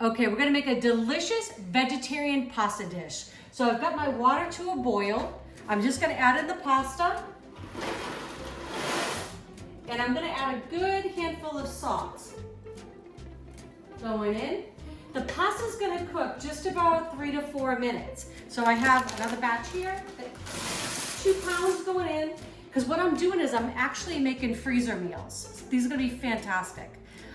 Okay, we're gonna make a delicious vegetarian pasta dish. So I've got my water to a boil. I'm just gonna add in the pasta. And I'm gonna add a good handful of salt. Going in. The pasta's gonna cook just about 3 to 4 minutes. So I have another batch here, 2 pounds going in. Because what I'm doing is I'm actually making freezer meals. These are gonna be fantastic.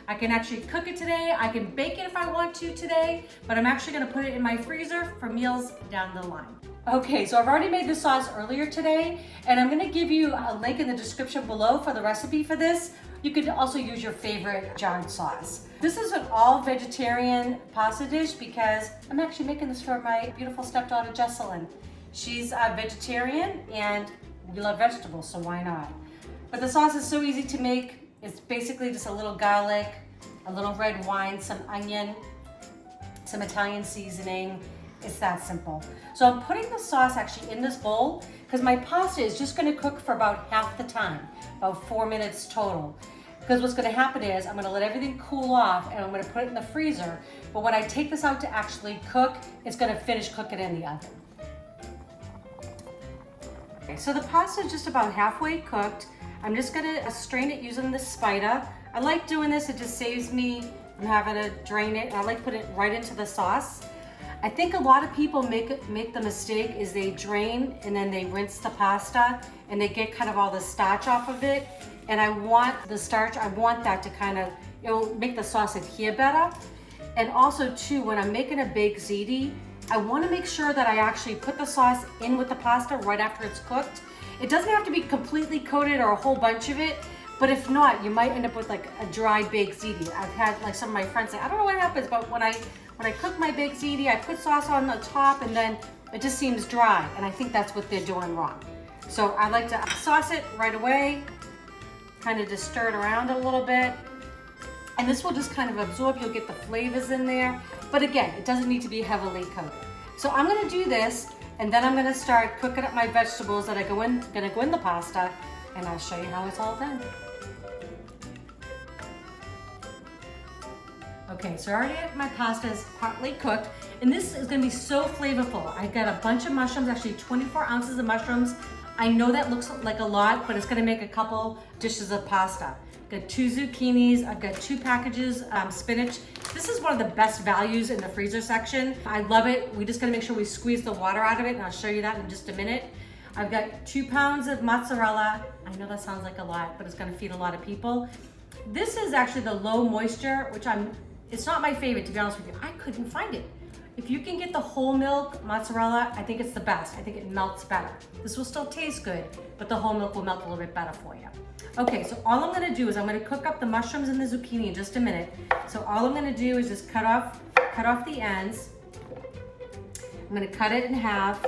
I can actually cook it today. I can bake it if I want to today, but I'm actually gonna put it in my freezer for meals down the line. Okay, so I've already made the sauce earlier today, and I'm gonna give you a link in the description below for the recipe for this. You could also use your favorite jarred sauce. This is an all vegetarian pasta dish because I'm actually making this for my beautiful stepdaughter, Jesselyn. She's a vegetarian and we love vegetables, so why not? But the sauce is so easy to make. It's basically just a little garlic, a little red wine, some onion, some Italian seasoning. It's that simple. So I'm putting the sauce actually in this bowl because my pasta is just gonna cook for about half the time, about 4 minutes total. Because what's gonna happen is I'm gonna let everything cool off and I'm gonna put it in the freezer. But when I take this out to actually cook, it's gonna finish cooking in the oven. Okay, so the pasta is just about halfway cooked. I'm just gonna strain it using the spider. I like doing this, it just saves me from having to drain it. I like putting it right into the sauce. I think a lot of people make the mistake is they drain and then they rinse the pasta and they get kind of all the starch off of it. And I want the starch, I want that to kind of, it'll make the sauce adhere better. And also too, when I'm making a baked ziti, I wanna make sure that I actually put the sauce in with the pasta right after it's cooked. It doesn't have to be completely coated or a whole bunch of it, but if not, you might end up with like a dry baked ziti. I've had like some of my friends say, I don't know what happens, but when I cook my baked ziti, I put sauce on the top and then it just seems dry. And I think that's what they're doing wrong. So I like to sauce it right away, kind of just stir it around a little bit. And this will just kind of absorb, you'll get the flavors in there. But again, it doesn't need to be heavily coated. So I'm gonna do this, and then I'm gonna start cooking up my vegetables that gonna go in the pasta, and I'll show you how it's all done. Okay, so I already have my pasta is partly cooked, and this is gonna be so flavorful. I got a bunch of mushrooms, actually 24 ounces of mushrooms. I know that looks like a lot, but it's gonna make a couple dishes of pasta. I've got 2 zucchinis, I've got 2 packages spinach. This is one of the best values in the freezer section. I love it. We just gotta make sure we squeeze the water out of it, and I'll show you that in just a minute. I've got 2 pounds of mozzarella. I know that sounds like a lot, but it's gonna feed a lot of people. This is actually the low moisture, which it's not my favorite, to be honest with you. I couldn't find it. If you can get the whole milk mozzarella, I think it's the best. I think it melts better. This will still taste good, but the whole milk will melt a little bit better for you. Okay, so all I'm gonna do is I'm gonna cook up the mushrooms and the zucchini in just a minute. So all I'm gonna do is just cut off the ends. I'm gonna cut it in half.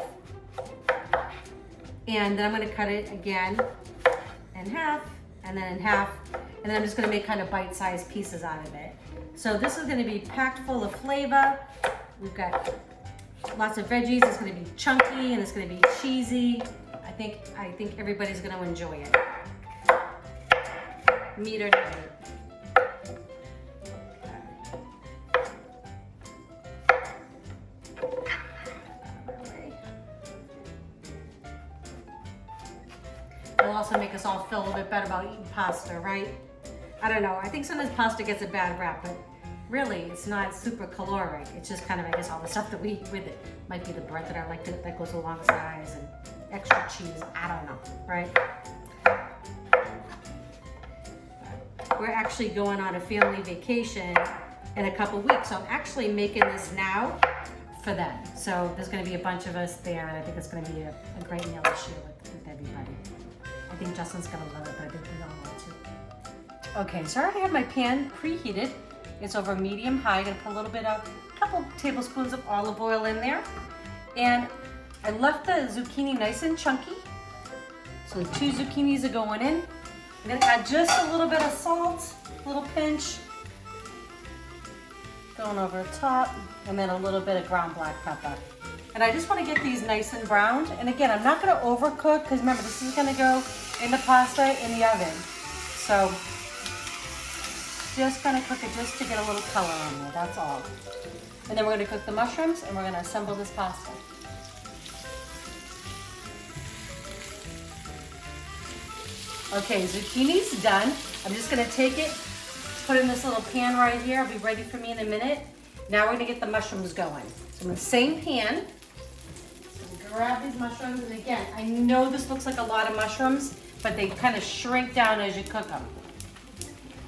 And then I'm gonna cut it again in half, and then in half. And then I'm just gonna make kind of bite-sized pieces out of it. So this is gonna be packed full of flavor. We've got lots of veggies. It's gonna be chunky and it's gonna be cheesy. I think everybody's gonna enjoy it. Meat or not. It'll also make us all feel a little bit better about eating pasta, right? I don't know. I think sometimes pasta gets a bad rap, but really, it's not super caloric. It's just kind of, I guess, all the stuff that we eat with it. Might be the bread that I like that goes alongside and extra cheese. I don't know, right? We're actually going on a family vacation in a couple weeks, so I'm actually making this now for them. So there's going to be a bunch of us there, and I think it's going to be a great meal to share with everybody. I think Justin's going to love it, but I think we all will too. Okay, so I already have my pan preheated. It's over medium high. I'm gonna put a couple tablespoons of olive oil in there. And I left the zucchini nice and chunky. So the 2 zucchinis are going in. I'm gonna add just a little bit of salt, a little pinch. Going over the top, and then a little bit of ground black pepper. And I just wanna get these nice and browned. And again, I'm not gonna overcook, because remember, this is gonna go in the pasta in the oven. So just gonna cook it just to get a little color on there, that's all. And then we're gonna cook the mushrooms and we're gonna assemble this pasta. Okay, zucchini's done. I'm just gonna take it, put it in this little pan right here. It'll be ready for me in a minute. Now we're gonna get the mushrooms going. So in the same pan, grab these mushrooms, and again, I know this looks like a lot of mushrooms, but they kind of shrink down as you cook them.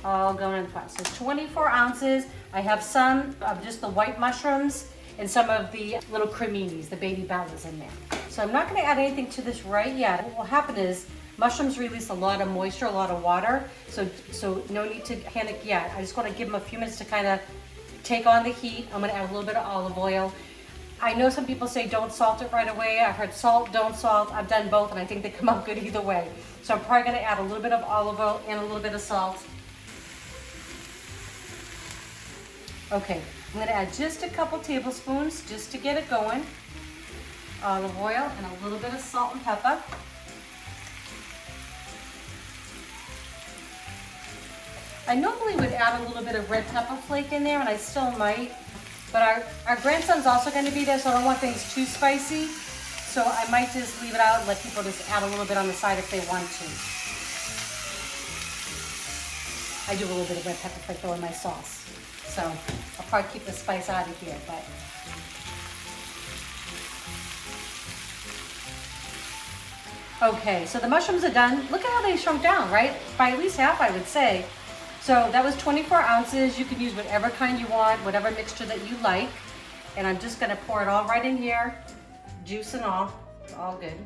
All going in the pot. So 24 ounces. I have some of just the white mushrooms and some of the little creminis, the baby bellas in there. So I'm not gonna add anything to this right yet. What will happen is mushrooms release a lot of moisture, a lot of water, so no need to panic yet. I just wanna give them a few minutes to kind of take on the heat. I'm gonna add a little bit of olive oil. I know some people say don't salt it right away. I've heard salt, don't salt. I've done both and I think they come out good either way. So I'm probably gonna add a little bit of olive oil and a little bit of salt. Okay, I'm gonna add just a couple tablespoons just to get it going. Olive oil and a little bit of salt and pepper. I normally would add a little bit of red pepper flake in there, and I still might, but our grandson's also gonna be there, so I don't want things too spicy. So I might just leave it out and let people just add a little bit on the side if they want to. I do a little bit of red pepper flake though in my sauce. So I'll probably keep the spice out of here, but. Okay, so the mushrooms are done. Look at how they shrunk down, right? By at least half, I would say. So that was 24 ounces. You can use whatever kind you want, whatever mixture that you like. And I'm just gonna pour it all right in here, juice and all good.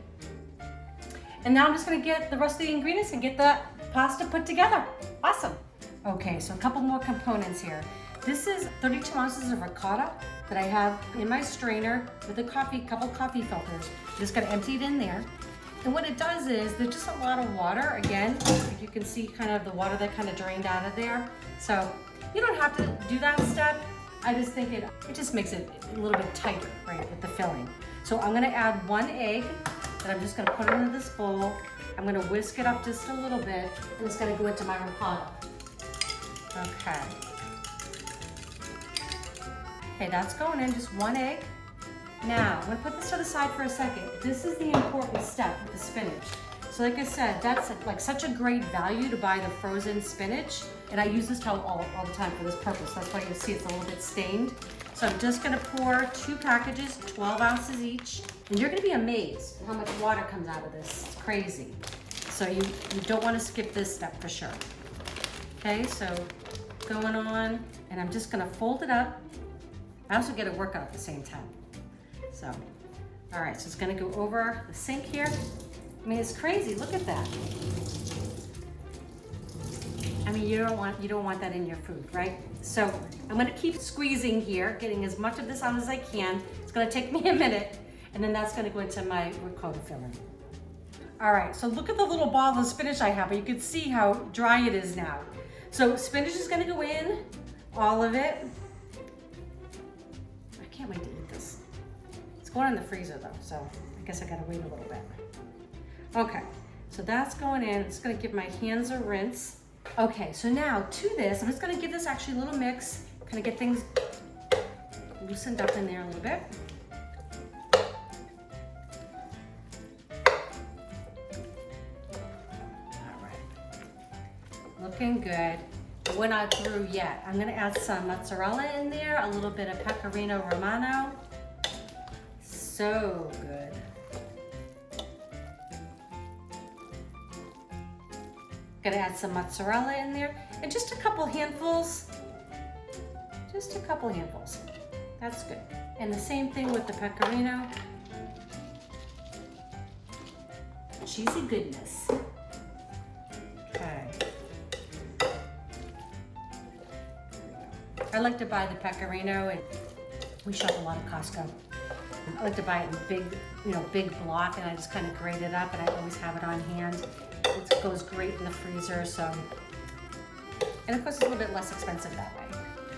And now I'm just gonna get the rest of the ingredients and get the pasta put together. Awesome. Okay, so a couple more components here. This is 32 ounces of ricotta that I have in my strainer with a couple coffee filters. I'm just gonna empty it in there. And what it does is, there's just a lot of water. Again, if you can see kind of the water that kind of drained out of there. So you don't have to do that step. I just think it just makes it a little bit tighter, right, with the filling. So I'm gonna add 1 egg that I'm just gonna put into this bowl. I'm gonna whisk it up just a little bit, and it's gonna go into my ricotta. Okay. Okay, that's going in, just 1 egg. Now, I'm gonna put this to the side for a second. This is the important step with the spinach. So like I said, that's like such a great value to buy the frozen spinach. And I use this towel all the time for this purpose. That's why you see it's a little bit stained. So I'm just gonna pour 2 packages, 12 ounces each. And you're gonna be amazed at how much water comes out of this. It's crazy. So you don't wanna skip this step for sure. Okay, so going on, and I'm just gonna fold it up. I also get a workout at the same time. So, all right, so it's gonna go over the sink here. I mean, it's crazy, look at that. I mean, you don't want that in your food, right? So I'm gonna keep squeezing here, getting as much of this on as I can. It's gonna take me a minute, and then that's gonna go into my ricotta filling. All right, so look at the little ball of spinach I have, but you can see how dry it is now. So spinach is gonna go in, all of it. I can't wait to eat this. It's going in the freezer though, so I guess I gotta wait a little bit. Okay, so that's going in. It's gonna give my hands a rinse. Okay, so now to this, I'm just gonna give this actually a little mix, kind of get things loosened up in there a little bit. All right, looking good. But we're not through yet. I'm gonna add some mozzarella in there, a little bit of pecorino romano. So good. Gonna add some mozzarella in there and just a couple handfuls. Just a couple handfuls. That's good. And the same thing with the pecorino. Cheesy goodness. Okay. I like to buy the pecorino, and we shop a lot at Costco. I like to buy it in big block, and I just kind of grate it up, and I always have it on hand. It goes great in the freezer, so. And of course, it's a little bit less expensive that way.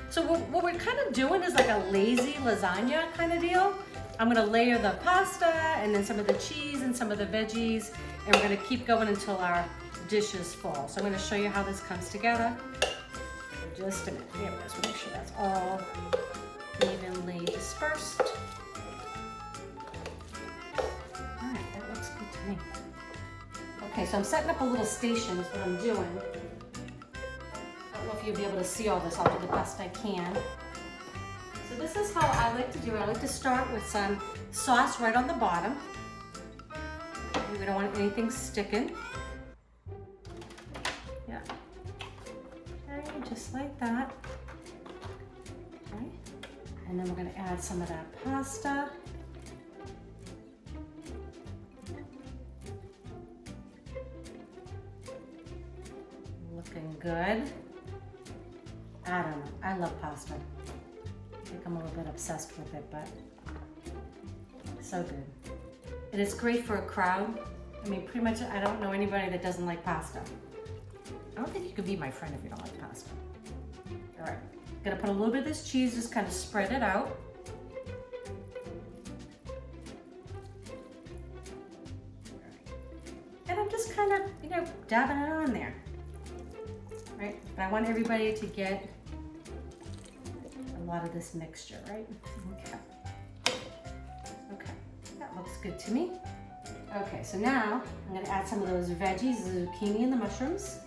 So what we're kind of doing is like a lazy lasagna kind of deal. I'm gonna layer the pasta, and then some of the cheese, and some of the veggies, and we're gonna keep going until our dish is full. So I'm gonna show you how this comes together. just a minute. Here it is. Make sure that's all evenly dispersed. All right, that looks good to me. Okay, so I'm setting up a little station is what I'm doing. I don't know if you'll be able to see all this. I'll do the best I can. So this is how I like to do it. I like to start with some sauce right on the bottom. Okay, we don't want anything sticking. Yeah. Okay, just like that. Okay. And then we're going to add some of that pasta. Looking good. I don't know. I love pasta. I think I'm a little bit obsessed with it, but so good. And it's great for a crowd. I mean, pretty much I don't know anybody that doesn't like pasta. I don't think you could be my friend if you don't like pasta. All right, gonna put a little bit of this cheese, just kind of spread it out. And I'm just kind of, you know, dabbing it on there. Right, but I want everybody to get a lot of this mixture, right? Okay. Okay, that looks good to me. Okay, so now I'm gonna add some of those veggies, the zucchini and the mushrooms.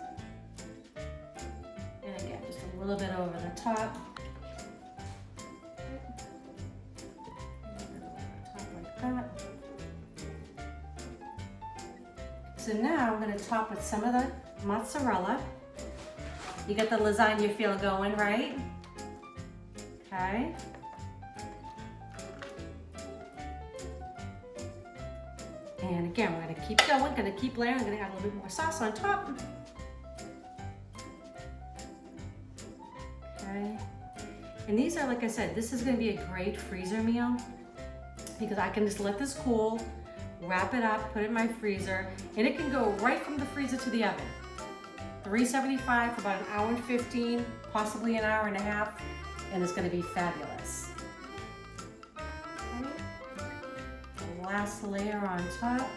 And again, just a little bit over the top. Like that. So now I'm gonna top with some of the mozzarella. You get the lasagna feel going, right? Okay. And again, we're gonna keep going, gonna keep layering, I'm gonna add a little bit more sauce on top. Okay. And these are, like I said, this is gonna be a great freezer meal because I can just let this cool, wrap it up, put it in my freezer, and it can go right from the freezer to the oven. 375 for about an hour and 15, possibly an hour and a half, and it's gonna be fabulous. Okay. The last layer on top.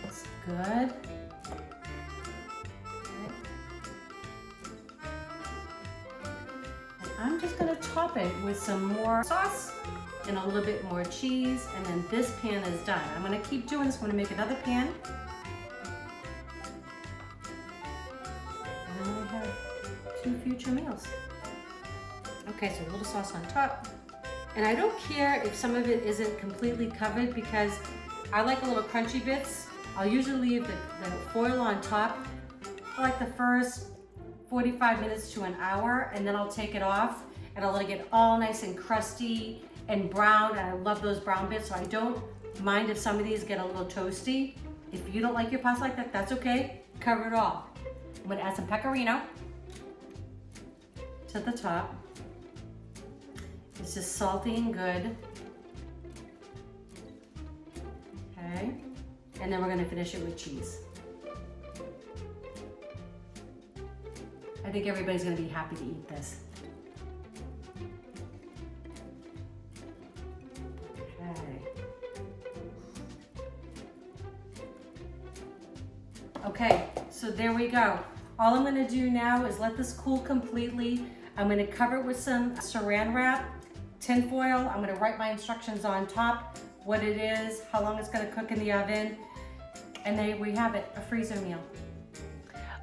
Looks good. Okay. And I'm just gonna top it with some more sauce and a little bit more cheese, and then this pan is done. I'm gonna keep doing this. I'm gonna make another pan. And then I have 2 future meals. Okay, so a little sauce on top. And I don't care if some of it isn't completely covered because I like a little crunchy bits. I'll usually leave the foil on top for like the first 45 minutes to an hour, and then I'll take it off and I'll let it get all nice and crusty and brown, and I love those brown bits, so I don't mind if some of these get a little toasty. If you don't like your pasta like that, that's okay. Cover it all. I'm gonna add some pecorino to the top. It's just salty and good. Okay, and then we're gonna finish it with cheese. I think everybody's gonna be happy to eat this. Okay, so there we go. All I'm gonna do now is let this cool completely. I'm gonna cover it with some saran wrap, tin foil. I'm gonna write my instructions on top, what it is, how long it's gonna cook in the oven, and there we have it, a freezer meal.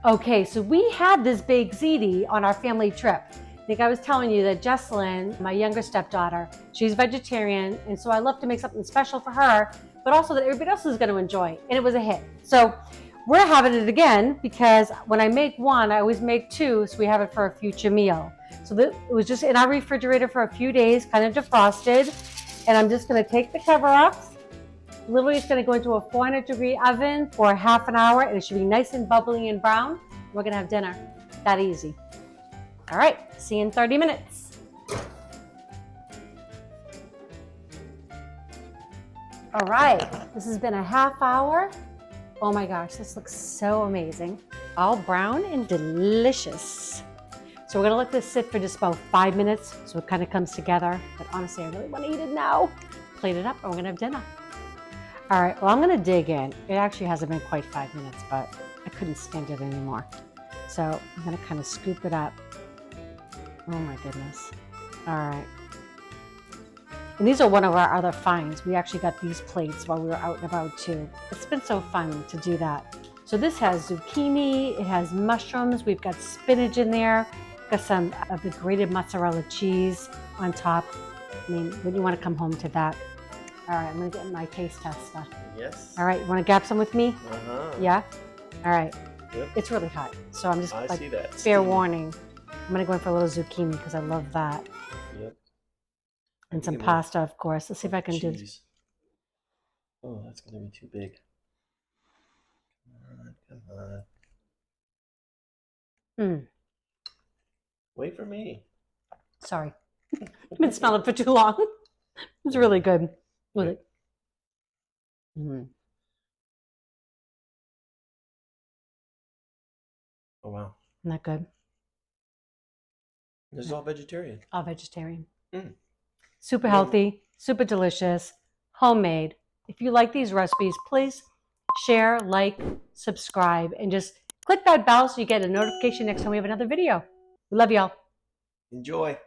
Okay, so we had this baked ziti on our family trip. I think I was telling you that Jessalyn, my younger stepdaughter, she's vegetarian, and so I love to make something special for her, but also that everybody else is gonna enjoy, and it was a hit. So we're having it again because when I make one, I always make 2, so we have it for a future meal. So it was just in our refrigerator for a few days, kind of defrosted, and I'm just gonna take the cover off. Literally, it's gonna go into a 400-degree oven for half an hour, and it should be nice and bubbly and brown. We're gonna have dinner. That easy. All right, see you in 30 minutes. All right, this has been a half hour. Oh my gosh, this looks so amazing. All brown and delicious. So we're gonna let this sit for just about 5 minutes so it kind of comes together. But honestly, I really wanna eat it now. Plate it up and we're gonna have dinner. All right, well, I'm gonna dig in. It actually hasn't been quite 5 minutes, but I couldn't stand it anymore. So I'm gonna kind of scoop it up. Oh my goodness. All right. And these are one of our other finds. We actually got these plates while we were out and about too. It's been so fun to do that. So this has zucchini, it has mushrooms, we've got spinach in there, got some of the grated mozzarella cheese on top. I mean, wouldn't you want to come home to that? All right, I'm gonna get my taste tester. Yes. All right, you wanna grab some with me? Uh-huh. Yeah? All right. Yep. It's really hot, so I'm just I see that. fair warning. I'm gonna go in for a little zucchini because I love that. Yep. And some pasta, of course. Let's see if I can do this. Oh, that's gonna be too big. Come on. Wait for me. Sorry. I've been smelling for too long. It's really good with it. Oh, wow. Isn't that good? This is all vegetarian. All vegetarian. Super healthy, super delicious, homemade. If you like these recipes, please share, like, subscribe, and just click that bell so you get a notification next time we have another video. We love y'all. Enjoy.